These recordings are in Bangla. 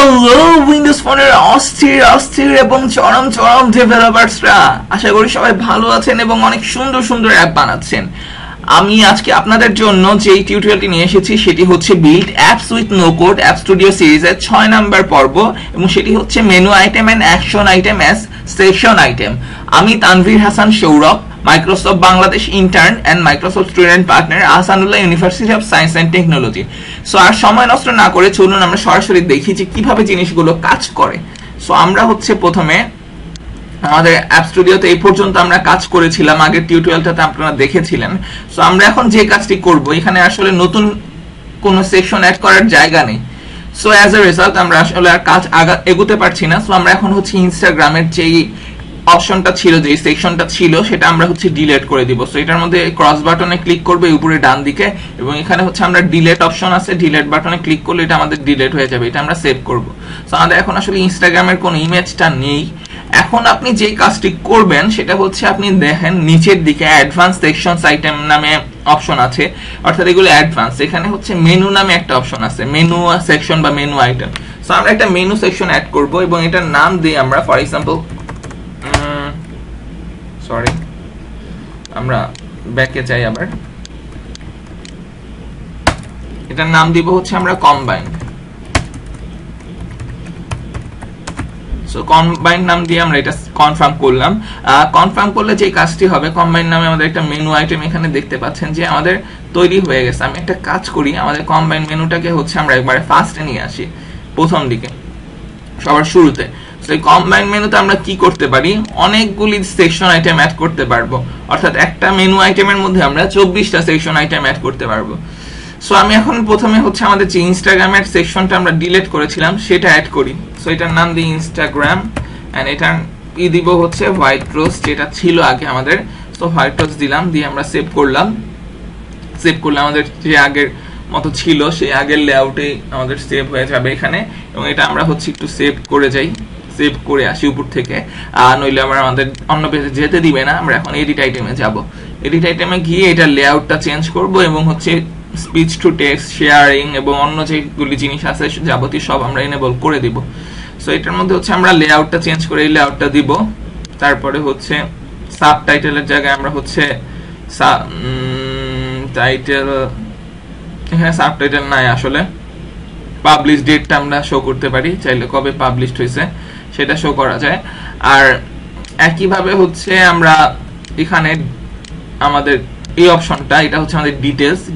হ্যালো উইন্ডোজ ফোনের অস্থির অস্থির এবং চরম চরম ডেভেলপারসরা, আশা করি সবাই ভালো আছেন এবং অনেক সুন্দর সুন্দর অ্যাপ বানাচ্ছেন। আমি আজকে আপনাদের জন্য যে টিউটোরিয়ালটি নিয়ে এসেছি সেটি হচ্ছে build apps with no code app studio সিরিজের 6 নাম্বার পর্ব, এবং সেটি হচ্ছে menu item and action item as section item. আমি Tanvir Hasan Sourav, Microsoft Bangladesh intern and Microsoft student partner, Ahsanullah university of science and technology. So আর সময় নষ্ট না করে চলুন আমরা সরাসরি দেখি যে কিভাবে জিনিসগুলো কাজ করে। সো আমরা হচ্ছে প্রথমে আমাদের অ্যাপ স্টুডিওতে এই পর্যন্ত আমরা কাজ করেছিলাম, আগের টিউটোরিয়ালটাতে আপনারা দেখেছিলেন। সো আমরা এখন যে কাজটি করব, এখানে আসলে নতুন কোনো সেকশন অ্যাড করার জায়গা নেই। সো অ্যাজ এ রেজাল্ট আমরা আসলে আর কাজ এগোতে পারছি না। সো আমরা এখন হচ্ছে ইনস্টাগ্রামের যেই অপশনটা ছিল, যে সেকশনটা ছিল, সেটা আমরা হচ্ছে ডিলিট করে দিব। সো এটার মধ্যে ক্রস বাটনে ক্লিক করবে উপরে ডান দিকে, এবং এখানে হচ্ছে আমরা ডিলিট অপশন আছে, ডিলিট বাটনে ক্লিক করলে এটা আমাদের ডিলিট হয়ে যাবে। এটা আমরা সেভ করব। সো আমাদের এখন আসলে ইনস্টাগ্রামের কোনো ইমেজটা নেই। এখন আপনি যে কাজটি করবেন সেটা হচ্ছে, আপনি দেখেন নিচের দিকে অ্যাডভান্স সেকশনস আইটেম নামে অপশন আছে, অর্থাৎ এগুলো অ্যাডভান্স। এখানে হচ্ছে মেনু নামে একটা অপশন আছে, মেনু সেকশন বা মেনু আইটেম। সো আমরা একটা মেনু সেকশন অ্যাড করব এবং এটার নাম দিই আমরা, ফর এক্সাম্পল আমরা ব্যাকে যাই, আবার এটার নাম দিব হচ্ছে আমরা কম্বাইন। সো কম্বাইন নাম দিয়ে আমরা এটা কনফার্ম করলাম। কনফার্ম করলে যে কাজটি হবে, কম্বাইন নামে আমাদের একটা মেনু আইটেম এখানে দেখতে পাচ্ছেন যে আমাদের তৈরি হয়ে গেছে। আমি একটা কাজ করি, আমাদের কম্বাইন মেনুটাকে হচ্ছে আমরা একবারে ফার্স্টে নিয়ে আসি, প্রথম দিকে, সবার শুরুতে। এই কম্বাইন মেনুতে আমরা কি করতে পারি, অনেকগুলি সেকশন আইটেম অ্যাড করতে পারবো, অর্থাৎ একটা মেনু আইটেমের মধ্যে আমরা 24টা সেকশন আইটেম অ্যাড করতে পারবো। সো আমি এখন প্রথমে হচ্ছে আমাদের যে ইনস্টাগ্রামের সেকশনটা আমরা ডিলিট করেছিলাম সেটা অ্যাড করি। সো এটার নাম দিই ইনস্টাগ্রাম, এন্ড এটার দিব হচ্ছে হোয়াইট রোজ, যেটা ছিল আগে আমাদের। সো হোয়াইট রোজ দিলাম, দিয়ে আমরা সেভ করলাম। সেভ করলে আমাদের যে আগের মতো ছিল সেই আগের লেআউটেই আমাদের সেভ হয়ে যাবে এখানে। এবং এটা আমরা হচ্ছে একটু সেভ করে যাই, সেভ করে আসি উপর থেকে, নইলে আবার আমাদের অন্য পেজে যেতে দিবে না। আমরা এখন এডিট আইটেমে যাব। এডিট আইটেমে গিয়ে এটা লেআউটটা চেঞ্জ করব, এবং হচ্ছে স্পিচ টু টেক্সট, শেয়ারিং এবং অন্য যেগুলি জিনিস আছে যাবতীয় সব আমরা এনেবল করে দিব। সো এটার মধ্যে হচ্ছে আমরা লেআউটটা চেঞ্জ করে এই লেআউটটা দিব। তারপরে হচ্ছে সাবটাইটেলের জায়গায় আমরা হচ্ছে টাইটেল, এখানে সাবটাইটেল নাই আসলে, পাবলিশ ডেটটা আমরা শো করতে পারি, চাইলে কবে পাবলিশড হয়েছে সেটা শো করা যায়। আর একইভাবে হচ্ছে আমরা এখানে আমাদের এই অপশনটা, এটা হচ্ছে আমাদের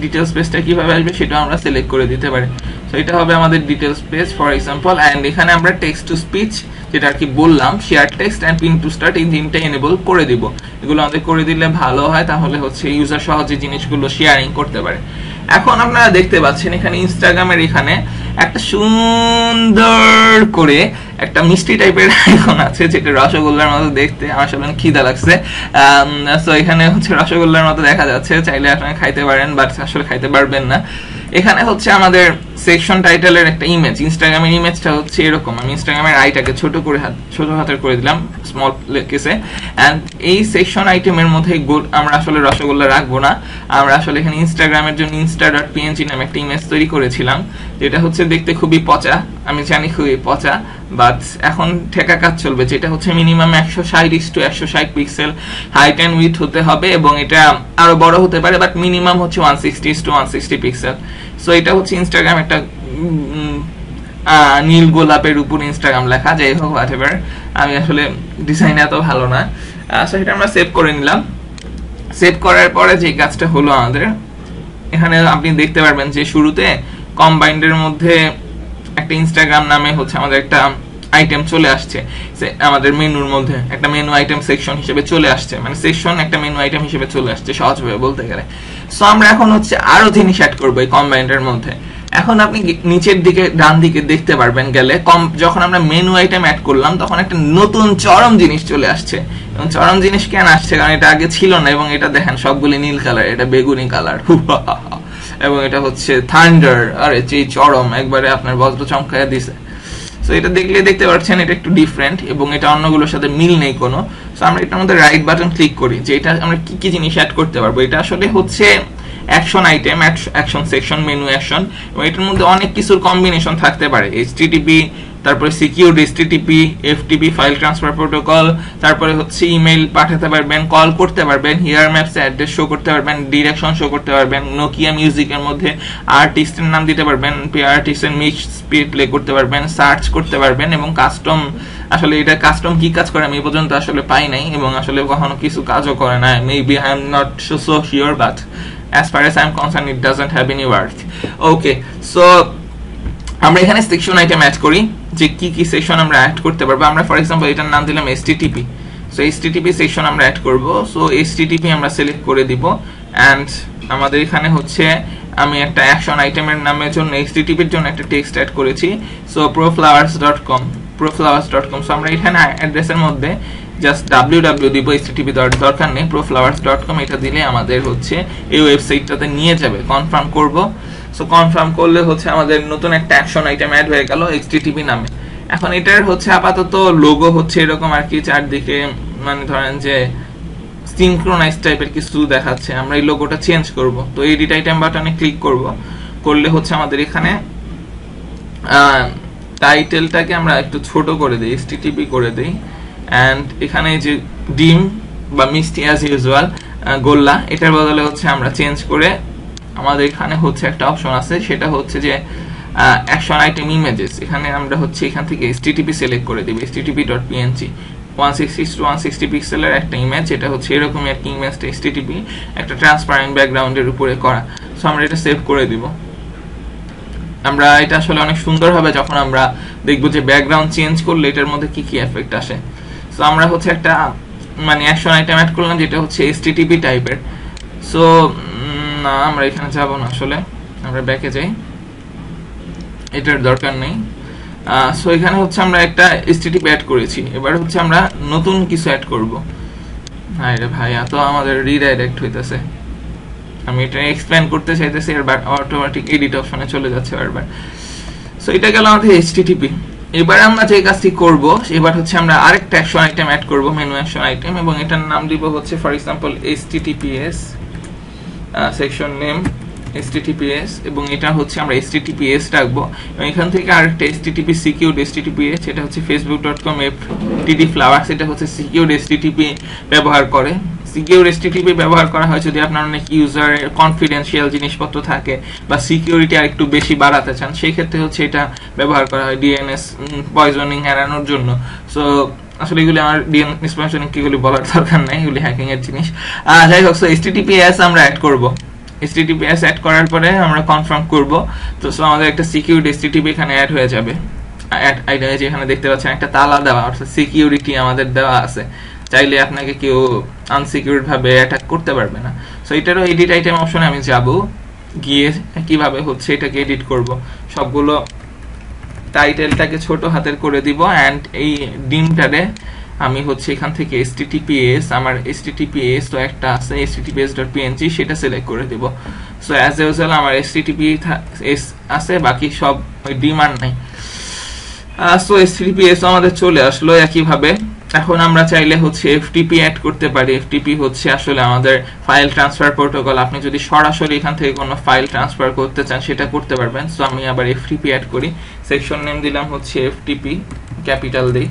ডিটেলস পেজটা কিভাবে আসবে সেটা আমরা সিলেক্ট করে দিতে পারি। সো এটা হবে আমাদের details page for example, and এখানে আমরা টেক্সট টু স্পিচ, যেটা আর কি বললাম, share text and pin to start, এই তিনটা এনেবল করে দিব। এগুলো আমাদের করে দিলে ভালো হয়, তাহলে হচ্ছে ইউজার সহজে জিনিসগুলো শেয়ারিং করতে পারে। এখন আপনারা দেখতে পাচ্ছেন এখানে ইনস্টাগ্রামের এখানে একটা সুন্দর করে একটা মিষ্টি টাইপের আইকন আছে, যেটা রসগোল্লার মতো দেখতে। আমার আসলে খিদা লাগছে, সো এখানে হচ্ছে রসগোল্লার মতো দেখা যাচ্ছে, চাইলে আপনারা খাইতে পারেন, বাট আসলে খাইতে পারবেন না। এখানে হচ্ছে আমাদের সেকশন টাইটেলের একটা ইমেজ, ইনস্টাগ্রামের ইমেজটা হচ্ছে এরকম। আমি ইনস্টাগ্রামের আইটাকে ছোট হাতের করে দিলাম, স্মল কেসে। এন্ড এই সেকশন আইটেমের মধ্যে আমরা আসলে রসগোল্লা রাখবো না, আমরা আসলে এখানে ইনস্টাগ্রামের জন্য insta.png নামে একটা ইমেজ তৈরি করেছিলাম, যেটা হচ্ছে দেখতে খুবই পচা, আমি জানি খুবই পচা, বাট এখন ঠেকা কাজ চলবে। যেটা হচ্ছে minimum 160:160 pixel height and width হতে হবে, এবং এটা আরো বড় হতে পারে, বাট মিনিমাম হচ্ছে 160:160 পিক্সেল। সো এটা হচ্ছে ইনস্টাগ্রাম একটা নীল গোলাপের উপর ইনস্টাগ্রাম লেখা, যাই হোক হোয়াটএভার, আমি আসলে ডিজাইন এত ভালো না। সো এটা আমরা সেভ করে নিলাম। সেভ করার পরে যে কাজটা হলো আমাদের, এখানে আপনি দেখতে পারবেন যে শুরুতে কম্বাইন্ডের মধ্যে একটা ইনস্টাগ্রাম নামে হচ্ছে আমাদের একটা আইটেম চলে আসছে, আমাদের মেনুর মধ্যে একটা মেনু আইটেম সেকশন হিসেবে চলে আসছে, মানে সেকশন একটা মেনু আইটেম হিসেবে চলে আসছে সহজভাবে বলতে গেলে। সো আমরা এখন হচ্ছে আরো জিনিস অ্যাড করবো এই কম্বাইন্ডের মধ্যে। এখন আপনি নিচের দিকে ডান দিকে দেখতে পারবেন গেলে, যখন আমরা মেনু আইটেম অ্যাড করলাম তখন একটা নতুন চরম জিনিস চলে আসছে। এবং চরম জিনিস কেন আসছে, কারণ এটা আগে ছিল না, এবং এটা দেখেন সবগুলি নীল কালার, এটা বেগুনি কালার, এবং এটা হচ্ছে থান্ডার, আরে যে চরম একবারে আপনার বজ্র চমকায়া দিছে। সো এটা দেখলে দেখতে পাচ্ছেন এটা একটু ডিফারেন্ট, এবং এটা অন্যগুলোর সাথে মিল নেই কোনো। সো আমরা এটার মধ্যে রাইট বাটন ক্লিক করি, যে এটা আমরা কি কি জিনিস অ্যাড করতে পারবো। এটা আসলে হচ্ছে action item, action section, menu action, এবং এটার মধ্যে অনেক কিছুর কম্বিনেশন থাকতে পারে, HTTP তারপরে secure এসটিটিপি, FTP file transfer protocol, তারপরে হচ্ছে ইমেল পাঠাতে পারবেন, কল করতে পারবেন, হিয়ার ম্যাপস অ্যাড্রেস শো করতে পারবেন, ডিরেকশন শো করতে পারবেন, নোকিয়া মিউজিকের মধ্যে আর্টিস্টের নাম দিতে পারবেন, আর্টিস্টের মিক্স স্পিড প্লে করতে পারবেন, সার্চ করতে পারবেন, এবং কাস্টম, আসলে এটা কাস্টম কি কাজ করে আমি এই পর্যন্ত আসলে পাই নাই, এবং আসলে কখনো কিছু কাজও করে না, maybe I am not so sure, but as far as I'm concerned it doesn't have any worth. Okay, so আমরা এখানে সেকশন আইটেম অ্যাড করি, যে কি কি সেকশন আমরা অ্যাড করতে পারবো। আমরা ফর এক্সাম্পল এটার নাম দিলাম http, সো http সেকশন আমরা অ্যাড করব। সো http আমরা সিলেক্ট করে দিব, এন্ড আমাদের এখানে হচ্ছে আমি একটা অ্যাকশন আইটেমের নামের জন্য http এর জন্য একটা টেক্সট অ্যাড করেছি, সো proflowers.com। সো আমরা এখানে অ্যাড্রেসের মধ্যে জাস্ট www দিব, http দরকার নেই, proflowers.com এটা দিলে আমাদের হচ্ছে এই ওয়েবসাইটটাতে নিয়ে যাবে। কনফার্ম করব। সো কনফার্ম করলে হচ্ছে আমাদের নতুন একটা অ্যাকশন আইটেম অ্যাড হয়ে গেল http নামে। এখন এটার হচ্ছে আপাতত লোগো হচ্ছে এরকম আর কি, চারদিকে মানে ধরেন যে সিনক্রোনাইজ টাইপের কিছু দেখাচ্ছে। আমরা এই লোগোটা চেঞ্জ করব, তো এডিট আইটেম বাটনে ক্লিক করব, করলে হচ্ছে আমাদের এখানে টাইটেলটাকে আমরা একটু ছোট করে দেই, http করে দেই, এন্ড এখানে যে ডিম বা মিষ্টি অ্যাজ ইউজুয়াল গোল্লা, এটার বদলে হচ্ছে আমরা চেঞ্জ করে আমাদের এখানে হচ্ছে একটা অপশন আছে, সেটা হচ্ছে যে অ্যাকশন আইটেম ইমেজেস। এখানে আমরা হচ্ছে এখান থেকে http সিলেক্ট করে দিব, http.png 160 পিক্সেলের একটা ইমেজ, এটা হচ্ছে এরকমই একটা ইমেজটা http একটা ট্রান্সপারেন্ট ব্যাকগ্রাউন্ডের উপরে করা। সো আমরা এটা সেভ করে দিব। আমরা এটা আসলে অনেক সুন্দর হবে যখন আমরা দেখবো যে ব্যাকগ্রাউন্ড চেঞ্জ করলে এটার মধ্যে কি কি এফেক্ট আসে। সো আমরা হচ্ছে একটা মানে অ্যাকশন আইটেম অ্যাড করলাম যেটা হচ্ছে http টাইপের। সো না, আমরা এখানে যাব না, আসলে আমরা ব্যাকে যাই, এটার দরকার নেই। সো এখানে হচ্ছে আমরা একটা http অ্যাড করেছি, এবার হচ্ছে আমরা নতুন কিছু অ্যাড করব। হ্যাঁ রে ভাই, এত আমাদের রিডাইরেক্ট হইতেছে, আমি এটা এক্সপ্লেন করতে চাইতেছি আর অটোমেটিক এডিট অপশনে চলে যাচ্ছে বারবার। সো এটা গেল আমাদের http। এবার আমরা যে কাজটি করব, এবার হচ্ছে আমরা আরেকটা অ্যাকশন আইটেম অ্যাড করব, মেনু অ্যাকশন আইটেম, এবং এটার নাম দিব হচ্ছে for example https section name https, এবং এটা হচ্ছে আমরা https রাখবো, এবং এখান থেকে আরেকটা http সিকিউরড https, এটা হচ্ছে facebook.com ftdflowers, এটা হচ্ছে সিকিউরড http ব্যবহার করে। সিকিউর http ব্যবহার করা হয় যদি আপনার অনেক ইউজারের কনফিডেন্সিয়াল জিনিসপত্র থাকে বা সিকিউরিটি আর একটু বেশি বাড়াতে চান, সেই ক্ষেত্রে হচ্ছে এটা ব্যবহার করা হয় ডিএনএস পয়জনিং এড়ানোর জন্য। সো আসলে এগুলি আমার ডিএনএস পয়জনিং কিগুলি বলার দরকার নাই, এগুলি হ্যাকিং এর জিনিস। যাই হোক, সো https আমরা অ্যাড করব, https অ্যাড করার পরে আমরা কনফার্ম করব। তো সো আমাদের একটা সিকিউরড http এখানে অ্যাড হয়ে যাবে। অ্যাড আইটেম যেখানে দেখতে পাচ্ছেন একটা তালা দেওয়া, অর্থাৎ সিকিউরিটি আমাদের দেওয়া আছে, চাইলে আপনাকে কেউ আনসিকিউরড ভাবে অ্যাটাক করতে পারবে না। সো এটারও এডিট আইটেম অপশনে আমি যাব, গিয়ে কিভাবে হচ্ছে এটাকে এডিট করব, সবগুলো টাইটেলটাকে ছোট হাতের করে দিব, এন্ড এই ডিমটারে আমি হচ্ছে এখান থেকে https, আমার https তো একটা আছে https.png, সেটা সিলেক্ট করে দিব। সো অ্যাজ ইউজুয়াল আমার https আছে, বাকি সব ওই ডিম আর নাই। সো https আমাদের চলে আসলো একইভাবে। এখন আমরা চাইলে হচ্ছে FTP অ্যাড করতে পারি। FTP হচ্ছে আসলে আমাদের ফাইল ট্রান্সফার প্রোটোকল। আপনি যদি সরাসরি এখান থেকে কোনো ফাইল ট্রান্সফার করতে চান সেটা করতে পারবেন। সো আমি আবার FTP অ্যাড করি, সেকশন নেম দিলাম হচ্ছে FTP, ক্যাপিটাল দেই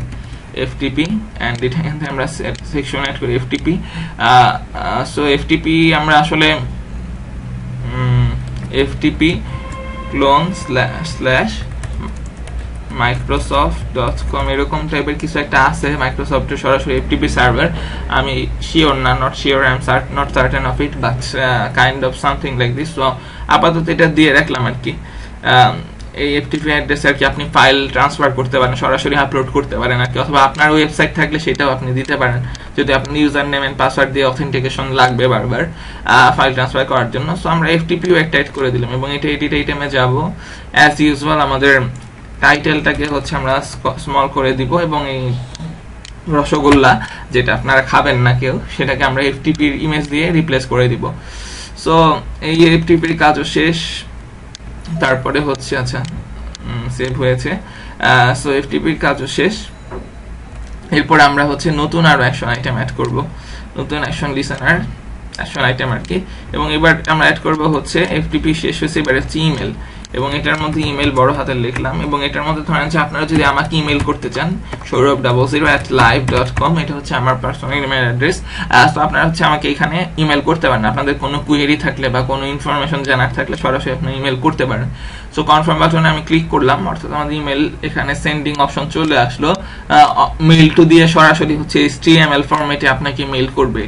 FTP, এন্ড এখান থেকে আমরা সেকশন অ্যাড করি FTP। সো FTP আমরা আসলে FTP clone / microsoft.com এরকম টাইপের কিছু একটা আছে, মাইক্রোসফটের সরাসরি FTP সার্ভার। আমি শিওর না, not sure, I am not certain of it, but kind of something like this. So আপাতত এটা দিয়ে রাখলাম আর কি। এই FTP অ্যাড্রেসে আর কি আপনি ফাইল ট্রান্সফার করতে পারেন, সরাসরি আপলোড করতে পারেন আর কি, অথবা আপনার ওয়েবসাইট থাকলে সেটাও আপনি দিতে পারেন, যদি আপনি ইউজার নেম এন্ড পাসওয়ার্ড দিয়ে অথেন্টিকেশন লাগবে বারবার ফাইল ট্রান্সফার করার জন্য। সো আমরা FTPও একটা অ্যাড করে দিলাম, এবং এটা এডিট আইটেমে যাব। অ্যাজ ইউজুয়াল আমাদের টাইটেলটাকে হচ্ছে আমরা স্মল করে দিব, এবং এই রসগোল্লা যেটা আপনারা খাবেন না কেউ, সেটাকে আমরা FTP এর ইমেজ দিয়ে রিপ্লেস করে দিব। সো এই FTP এর কাজও শেষ। তারপরে হচ্ছে আচ্ছা সেভ হয়েছে। সো FTP এর কাজও শেষ। এরপর আমরা হচ্ছে নতুন আরো অ্যাকশন আইটেম অ্যাড করব, নতুন অ্যাকশন লিসেনার অ্যাকশন আইটেম আর কি। এবং এবার আমরা অ্যাড করব হচ্ছে FTP শেষ হয়েছে, এবার হচ্ছে এবং এটার মধ্যে ইমেল বড় হাতের লিখলাম, এবং এটার মধ্যে ধরেন যে আপনারা যদি আমাকে ইমেল করতে চান saurabh00@live.com, এটা হচ্ছে আমার পার্সোনাল ইমেল অ্যাড্রেস। তো আপনারা হচ্ছে আমাকে এখানে ইমেল করতে পারেন, আপনাদের কোনো কোয়েরি থাকলে বা কোনো ইনফরমেশন জানার থাকলে সরাসরি আপনি ইমেল করতে পারেন। সো কনফার্ম বাটনে আমি ক্লিক করলাম, অর্থাৎ আমাদের ইমেল এখানে সেন্ডিং অপশন চলে আসলো। মেইল টু দিয়ে সরাসরি হচ্ছে HTML ফরম্যাটে আপনাকে মেইল করবে।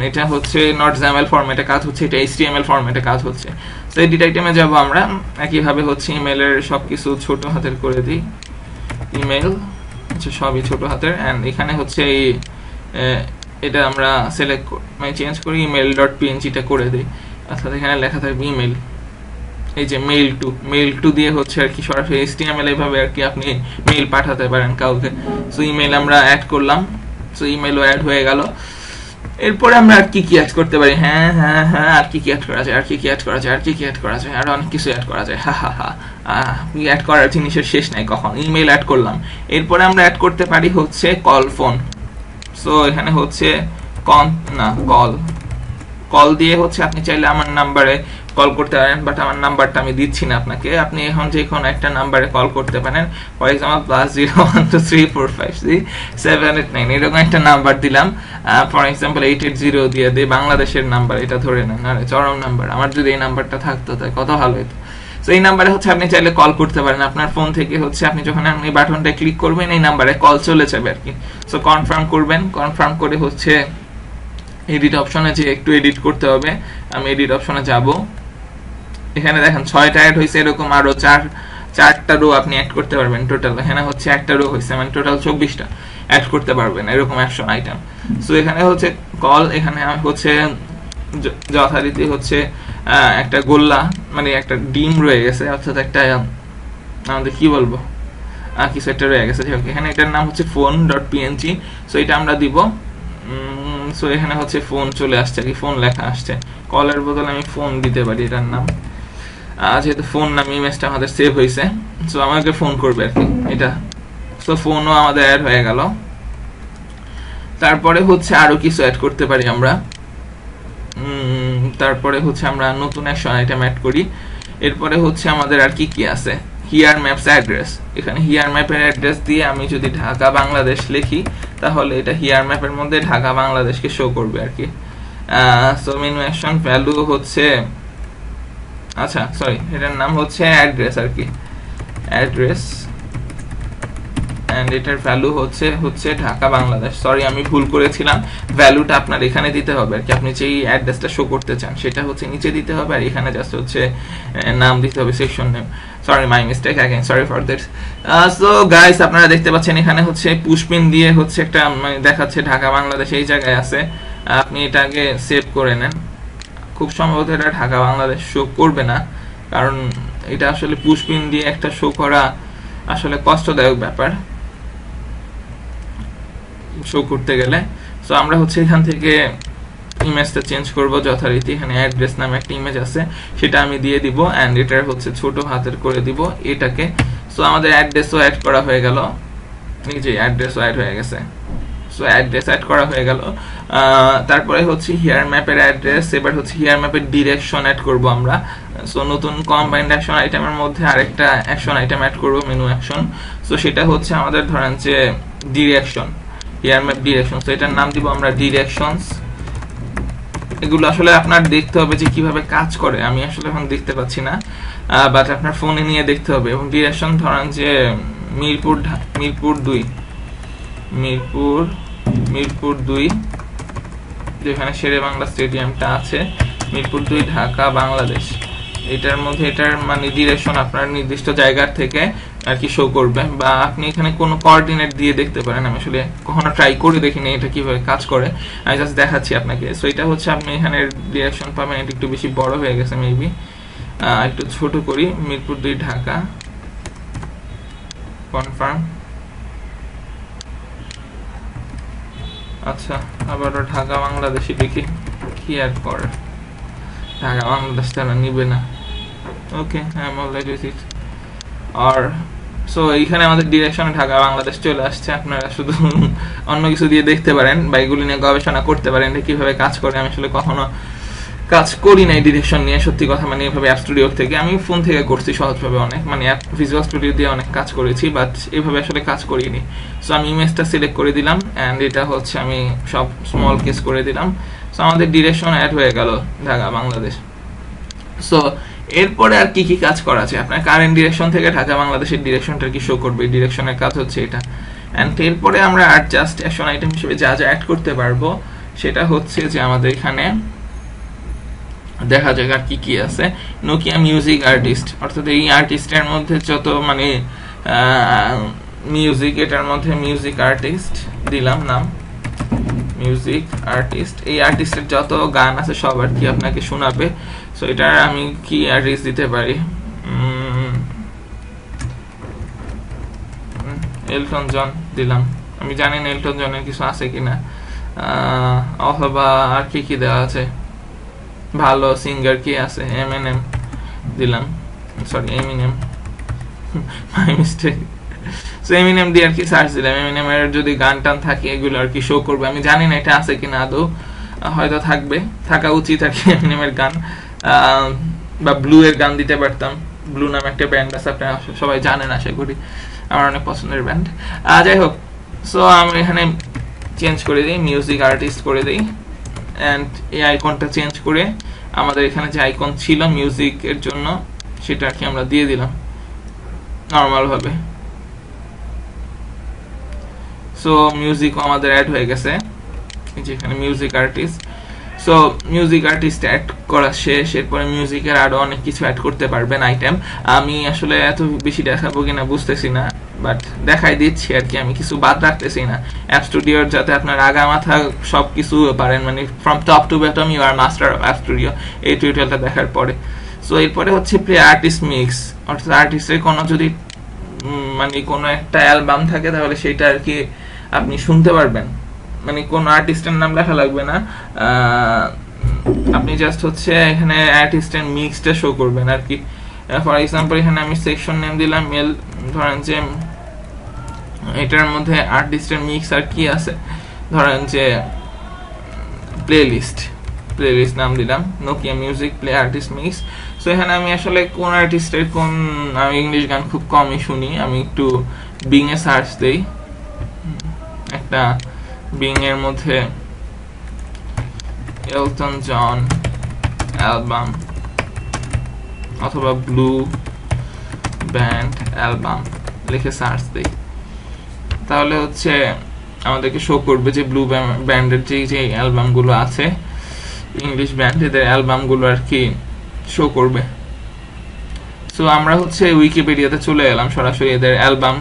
এটা হচ্ছে নট XAML ফরম্যাটে কাজ হচ্ছে, এটা HTML ফরম্যাটে কাজ হচ্ছে। তো এডিট আইটেমে যাব আমরা, একইভাবে হচ্ছে ইমেলের সবকিছু ছোট হাতের করে দিই, ইমেল হচ্ছে সবই ছোট হাতের, এন্ড এখানে হচ্ছে এই এটা আমরা সিলেক্ট মানে চেঞ্জ করি email.png টা করে দিই, অর্থাৎ এখানে লেখা থাকবে ইমেল, এই যে মেইল টু দিয়ে হচ্ছে আর কি সরাসরি HTML এইভাবে আর কি আপনি মেইল পাঠাতে পারেন কাউকে। সো ইমেল আমরা অ্যাড করলাম, সো ইমেলও অ্যাড হয়ে গেল। এরপরে আমরা আর কি অ্যাড করতে পারি, আর কি অ্যাড করা যায়, আর অনেক কিছু অ্যাড করা যায়, অ্যাড করার জিনিসের শেষ নাই কখন। ইমেল অ্যাড করলাম, এরপরে আমরা অ্যাড করতে পারি হচ্ছে কল ফোন। সো এখানে হচ্ছে কল দিয়ে হচ্ছে আপনি চাইলে আমার নাম্বারে কল করতে পারেন, বাট আমার নাম্বারটা আমি দিচ্ছি না আপনাকে। আপনি এখন যে কোনো একটা নাম্বারে কল করতে পারেন, ফর এক্সাম্পল +01234563789 এরকম একটা নাম্বার দিলাম। ফর এক্সাম্পল 880 দিয়ে দিই, বাংলাদেশের নাম্বার এটা ধরে নেন, আরে চরম নাম্বার, আমার যদি এই নাম্বারটা থাকতো তাই কত ভালো হতো। সো এই নাম্বারে হচ্ছে আপনি চাইলে কল করতে পারেন, আপনার ফোন থেকে হচ্ছে আপনি যখন এই বাটনটা ক্লিক করবেন এই নাম্বারে কল চলে যাবে আর কি। সো কনফার্ম করবেন, কনফার্ম করে হচ্ছে এডিট অপশনে যে একটু এডিট করতে হবে, আমি এডিট অপশনে যাব। এখানে দেখেন 6টা অ্যাড হয়েছে, এরকম আরো 4টা রো আপনি অ্যাড করতে পারবেন টোটাল। এখানে হচ্ছে একটা রো হয়েছে, মানে টোটাল 24টা অ্যাড করতে পারবেন এরকম অ্যাকশন আইটেম। সো এখানে হচ্ছে কল, এখানে হচ্ছে যথারীতি হচ্ছে একটা গোল্লা মানে একটা ডিম রয়ে গেছে, অর্থাৎ একটা আমাদের কি বলবো কিছু একটা রয়ে গেছে। এখানে এটার নাম হচ্ছে phone.png, সো এটা আমরা দিব। সো এখানে হচ্ছে ফোন চলে আসছে আর কি, ফোন লেখা আসছে, কলের বদলে আমি ফোন দিতে পারি এটার নাম, যেহেতু ফোন নাম ইমেজটা আমাদের সেভ হয়েছে। সো আমাকে ফোন করবে আর কি এটা। সো ফোনও আমাদের অ্যাড হয়ে গেল। তারপরে হচ্ছে আরো কিছু অ্যাড করতে পারি আমরা, তারপরে হচ্ছে আমরা নতুন অ্যাকশন আইটেম অ্যাড করি। এরপরে হচ্ছে আমাদের আর কি আছে, হিয়ার ম্যাপস অ্যাড্রেস। এখানে হিয়ার ম্যাপের অ্যাড্রেস দিয়ে আমি যদি ঢাকা বাংলাদেশ লিখি তাহলে এটা হিয়ার ম্যাপের মধ্যে ঢাকা বাংলাদেশকে শো করবে আর কি। সো মেনু অ্যাকশন ভ্যালু হচ্ছে এটার নাম হচ্ছে অ্যাড্রেস আর কি, অ্যাড্রেস, এন্ড এটার ভ্যালু হচ্ছে ঢাকা বাংলাদেশ। সরি আমি ভুল করেছিলাম, ভ্যালুটা আপনার এখানে দিতে হবে আর কি, আপনি যেই অ্যাড্রেসটা শো করতে চান সেটা হচ্ছে নিচে দিতে হবে, আর এখানে জাস্ট হচ্ছে নাম দিতে হবে, section name. Sorry my mistake again, sorry for that. So guys আপনারা দেখতে পাচ্ছেন এখানে হচ্ছে পুশপিন দিয়ে হচ্ছে একটা দেখাচ্ছে ঢাকা বাংলাদেশ এই জায়গায় আছে। আপনি এটাকে সেভ করে নেন, খুব সম্ভবত এটা ঢাকা বাংলাদেশ শো করবে না, কারণ এটা আসলে পুশপিন দিয়ে একটা শো করা আসলে কষ্টদায়ক ব্যাপার শো করতে গেলে। সো আমরা হচ্ছে এখান থেকে ইমেজটা চেঞ্জ করব যথারীতি, এখানে অ্যাড্রেস নামে একটা ইমেজ আছে সেটা আমি দিয়ে দিব, এন্ড এটার হচ্ছে ছোট হাতের করে দিব এটাকে। সো আমাদের অ্যাড্রেসও অ্যাড করা হয়ে গেল, এই যে অ্যাড্রেসও অ্যাড হয়ে গেছে। সো অ্যাড্রেস অ্যাড করা হয়ে গেল। তারপরে হচ্ছে হিয়ার ম্যাপের অ্যাড্রেস, এবার হচ্ছে হিয়ার ম্যাপের ডিরেকশন অ্যাড করব আমরা। সো নতুন কম্বাইন্ড অ্যাকশন আইটেমের মধ্যে আরেকটা অ্যাকশন আইটেম অ্যাড করব, মেনু অ্যাকশন। সো সেটা হচ্ছে আমাদের ধরেন যে direction, here map direction. So এটার নাম দিব আমরা ডিরেকশনস। এগুলো আসলে আপনার দেখতে হবে যে কিভাবে কাজ করে, আমি আসলে এখন দেখতে পাচ্ছি না, বাট আপনার ফোনে নিয়ে দেখতে হবে। এবং ডিরেকশন ধরেন যে মিরপুর 2 যেখানে শেরে বাংলা স্টেডিয়ামটা আছে, মিরপুর 2 ঢাকা বাংলাদেশ, এটার মধ্যে এটার মানে ডিরেকশন আপনার নির্দিষ্ট জায়গার থেকে আর কি শো করবে, বা আপনি এখানে কোনো কোঅর্ডিনেট দিয়ে দেখতে পারেন। আমি আসলে কখনো ট্রাই করে দেখিনি এটা কিভাবে কাজ করে, আমি জাস্ট দেখাচ্ছি আপনাকে। সো এটা হচ্ছে আপনি এখানে ডিরেকশন পাবেন, এটা একটু বেশি বড় হয়ে গেছে মেবি, একটু ছোট করি, মিরপুর 2 ঢাকা, কনফার্ম। আচ্ছা আবারও ঢাকা বাংলাদেশি দেখি কি অ্যাড করে, ঢাকা বাংলাদেশ তারা নিবে না, okay I am alright with it. আর সো এইখানে আমাদের ডিরেকশনে ঢাকা বাংলাদেশ চলে আসছে। আপনারা শুধু অন্য কিছু দিয়ে দেখতে পারেন বা এগুলি নিয়ে গবেষণা করতে পারেন কিভাবে কাজ করে। আমি আসলে কখনো কাজ করি নাই ডিরেকশন নিয়ে, সত্যি কথা। মানে এভাবে অ্যাপ স্টুডিও থেকে আমি ফোন থেকে করছি সহজভাবে অনেক, মানে অ্যাপ ভিজুয়াল স্টুডিও দিয়ে অনেক কাজ করেছি, বাট এভাবে আসলে কাজ করিনি। সো আমি ইমেজটা সিলেক্ট করে দিলাম অ্যান্ড এটা হচ্ছে আমি সব স্মল কেস করে দিলাম। সো আমাদের ডিরেকশন অ্যাড হয়ে গেল ঢাকা বাংলাদেশ। সো এরপরে আর কি কি কাজ করা আছে, আপনার কারেন্ট ডিরেকশন থেকে ঢাকা বাংলাদেশের ডিরেকশনটা কি শো করবে, ডিরেকশনের কাজ হচ্ছে এটা। অ্যান্ড এরপরে আমরা আর জাস্ট অ্যাকশন আইটেম হিসেবে যা যা অ্যাড করতে পারবো সেটা হচ্ছে যে আমাদের এখানে দেখা যাক আর কি কি আছে। নোকিয়া মিউজিক আর্টিস্ট, অর্থাৎ এই আর্টিস্টের মধ্যে যত মানে মিউজিক, এটার মধ্যে মিউজিক আর্টিস্ট দিলাম নাম, মিউজিক আর্টিস্ট। এই আর্টিস্টের যত গান আছে সব আর কি আপনাকে শোনাবে। সো এটার আমি কি আর্টিস্ট দিতে পারি, এলটন জন দিলাম। আমি জানি না এলটন জনের কিছু আছে কিনা, অথবা আর কি কি দেওয়া আছে, ভালো সিঙ্গার কি আছে, এমএনএম দিলাম, sorry Eminem, my mistake. So Eminem দিয়ে আর কি সার্চ দিলাম, এমিনেম এর যদি গান টান থাকে এগুলো আর কি শো করবে। আমি জানি না এটা আছে কিনা আদৌ, হয়তো থাকবে, থাকা উচিত আর কি এমিনেমের গান। বা ব্লু এর গান দিতে পারতাম, ব্লু নামে একটা ব্যান্ড আছে, আপনারা সবাই জানেন আশা করি, আমার অনেক পছন্দের ব্যান্ড। যাই হোক, সো আমি এখানে চেঞ্জ করে দিই, মিউজিক আর্টিস্ট করে দিই অ্যান্ড এই আইকনটা চেঞ্জ করে আমাদের এখানে যে আইকন ছিল মিউজিক এর জন্য সেটা আর কি আমরা দিয়ে দিলাম নর্মাল ভাবে। সো মিউজিকও আমাদের অ্যাড হয়ে গেছে, এই যে এখানে music artist. So music artist add করা শেষ। এরপরে মিউজিকের আরো অনেক কিছু অ্যাড করতে পারবেন আইটেম, আমি আসলে এত বেশি দেখাবো কিনা বুঝতেছি না, বাট দেখাই দিচ্ছি আর কি, আমি কিছু বাদ রাখতেছি না। অ্যাপ স্টুডিওর যাতে আপনার আগা মাথা সব কিছু পারেন, মানে from top to bottom you are master of app studio, এই টিউটোরিয়ালটা দেখার পরে। সো এরপরে হচ্ছে প্লে আর্টিস্ট মিক্স, অর্থাৎ আর্টিস্টের কোনো যদি মানে কোনো একটা অ্যালবাম থাকে তাহলে সেটা আর কি আপনি শুনতে পারবেন, মানে কোন আর্টিস্টের নাম লেখা লাগবে না, আপনি জাস্ট হচ্ছে এখানে আর্টিস্টের মিক্সটা শো করবেন আর কি। ফর এক্সাম্পল এখানে আমি সেকশন নেম দিলাম মেল, ধরেন যে এটার মধ্যে আর্টিস্টের মিক্স আর কি আছে, ধরেন যে প্লেলিস্ট নাম দিলাম Nokia music play artist mix. So এখানে আমি আসলে কোন আর্টিস্টের কোন, আমি ইংলিশ গান খুব কমই শুনি, আমি একটু বিং এ সার্চ দেই, একটা বিং এর মধ্যে এলটন জন অ্যালবাম অথবা ব্লু ব্যান্ড অ্যালবাম লিখে সার্চ দেই, তাহলে হচ্ছে আমাদেরকে শো করবে যে ব্লু ব্যান্ডের যে অ্যালবামগুলো আছে, ইংলিশ ব্যান্ড, এদের অ্যালবামগুলো আর কি শো করবে। সো আমরা হচ্ছে উইকিপিডিয়াতে চলে এলাম সরাসরি, এদের অ্যালবাম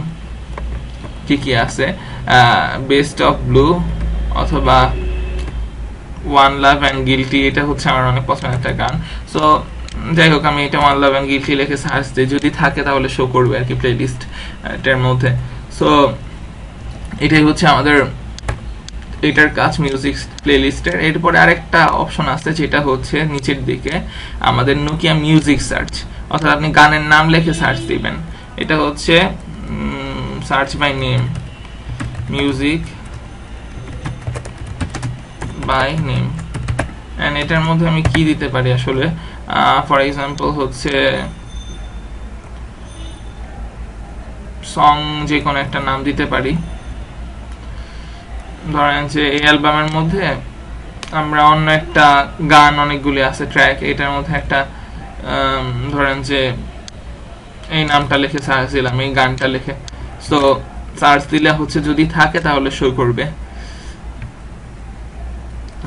কি কি আছে, বেস্ট অফ ব্লু অথবা ওয়ান লাভ অ্যান্ড গিলটি, এটা হচ্ছে আমার অনেক পছন্দের একটা গান। সো যাই হোক, আমি এটা ওয়ান লাভ অ্যান্ড গিলটি লিখে সার্চ দিই, যদি থাকে তাহলে শো করবে আর কি প্লেলিস্ট এটার মধ্যে। সো এটাই হচ্ছে আমাদের এটার কাজ মিউজিক প্লেলিস্টের। এরপরে আরেকটা অপশন আছে যেটা হচ্ছে নিচের দিকে আমাদের নোকিয়া মিউজিক সার্চ, অর্থাৎ আপনি গানের নাম লিখে সার্চ দিবেন, এটা হচ্ছে search by name, music by name. And এটার মধ্যে আমি কি দিতে পারি আসলে, ফর এক্সাম্পল হচ্ছে সং, যে কোনো একটা নাম দিতে পারি। ধরেন যে এই অ্যালবামের মধ্যে আমরা অন্য একটা গান, অনেকগুলি আছে ট্র্যাক, এটার মধ্যে একটা ধরেন যে এই নামটা লিখে সার্চ দিলাম, এই গানটা লিখে। সো সার্চ দিলে হচ্ছে যদি থাকে তাহলে শো করবে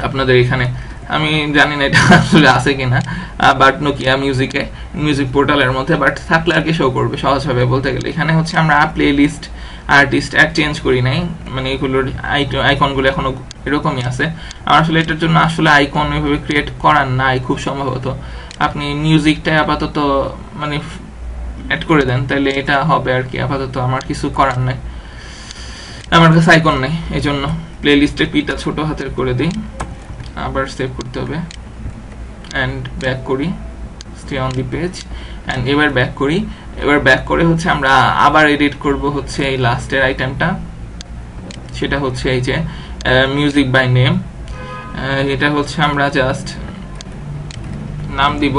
আপনাদের এখানে। আমি জানি না এটা আসলে আছে কিনা, বাট নোকিয়া মিউজিকে মিউজিক পোর্টালের মধ্যে, বাট থাকলে আর কি শো করবে সহজভাবে বলতে গেলে। এখানে হচ্ছে আমরা playlist artist add change করি নাই, মানে এগুলোর আইকনগুলো এখনো এরকমই আছে। আমার আসলে এটার জন্য আসলে আইকন ওইভাবে ক্রিয়েট করার নাই খুব সম্ভবত, আপনি মিউজিকটা আপাতত মানে অ্যাড করে দেন তাহলে এটা হবে আর কি। আপাতত আমার কিছু করার নাই, আমার কাছে আইকন নাই, এই জন্য প্লে লিস্টের পিটা ছোট হাতের করে দিই, আবার সেভ করতে হবে অ্যান্ড ব্যাক করি, stay on the page and এবার ব্যাক করি। এবার ব্যাক করে হচ্ছে আমরা আবার এডিট করব হচ্ছে এই লাস্টের আইটেমটা, সেটা হচ্ছে এই যে মিউজিক বাই নেম। এটা হচ্ছে আমরা জাস্ট নাম দিব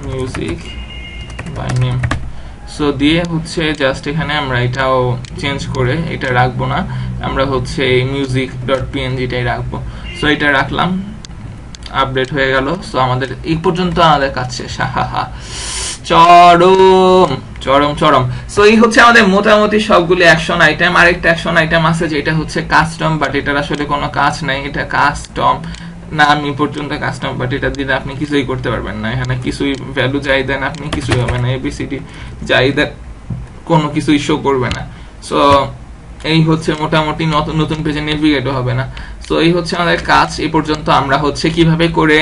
মিউজিক বাই নেম। সো দিয়ে হচ্ছে জাস্ট এখানে আমরা এটাও চেঞ্জ করে এটা রাখবো না, আমরা হচ্ছে মিউজিক ডট পিএনজিটাই রাখবো। সো এটা রাখলাম, আপডেট হয়ে গেল। সো আমাদের এই পর্যন্ত আমাদের কাজ শেষ। চরম চরম চরম। সো এই হচ্ছে আমাদের মোটামুটি সবগুলো অ্যাকশন আইটেম। আরেকটা অ্যাকশন আইটেম আছে যেটা হচ্ছে কাস্টম, বাট এটার আসলে কোনো কাজ নাই, এটা কাস্টম নাম এই পর্যন্ত কাস্টম, বাট এটা দিলে আপনি কিছুই করতে পারবেন না, এখানে কিছুই ভ্যালু যাই দেন আপনি কিছুই হবে না, এবিসিডি যাই দেন কোনো কিছুই শো করবে না। সো এই হচ্ছে মোটামুটি নতুন নতুন পেজে নেভিগেটও হবে না। সো এই হচ্ছে আমাদের কাজ এই পর্যন্ত। আমরা হচ্ছে কিভাবে করে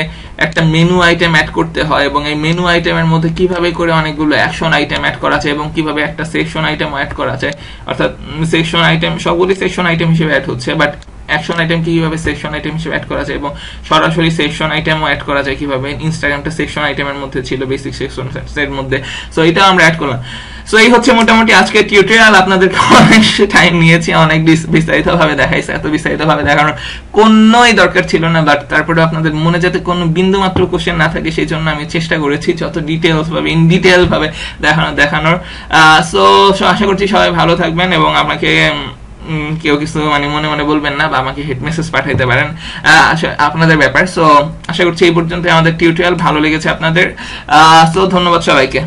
একটা মেনু আইটেম অ্যাড করতে হয় এবং এই মেনু আইটেমের মধ্যে কিভাবে করে অনেকগুলো অ্যাকশন আইটেম অ্যাড করা যায় এবং কিভাবে একটা সেকশন আইটেম অ্যাড করা যায়, অর্থাৎ সেকশন আইটেম সবগুলি সেকশন আইটেম হিসেবে অ্যাড হচ্ছে, বাট অ্যাকশন আইটেমকে কিভাবে সেকশন আইটেম হিসেবে অ্যাড করা যায় এবং সরাসরি সেকশন আইটেমও অ্যাড করা যায় কিভাবে। ইনস্টাগ্রামটা সেকশন আইটেমের মধ্যে ছিল, বেসিক সেকশন এর মধ্যে। সো এটা আমরা অ্যাড করলাম। সো এই হচ্ছে মোটামুটি আজকের টিউটোরিয়াল। আপনাদেরকে অনেক টাইম নিয়েছি, অনেক বিস্তারিতভাবে দেখাইছে, এত বিস্তারিতভাবে দেখানোর কোনোই দরকার ছিল না, বাট তারপরে আপনাদের মনে যাতে কোনো বিন্দু মাত্র কোশ্চেন না থাকে সেই জন্য আমি চেষ্টা করেছি যত ডিটেলস ভাবে ইন ডিটেল ভাবে দেখানোর। সো আশা করছি সবাই ভালো থাকবেন এবং আমাকে কেউ কিছু মানে মনে মনে বলবেন না বা আমাকে হেড মেসেজ পাঠাইতে পারেন, আপনাদের ব্যাপার। সো আশা করছি এই পর্যন্ত আমাদের টিউটোরিয়াল ভালো লেগেছে আপনাদের। সো ধন্যবাদ সবাইকে।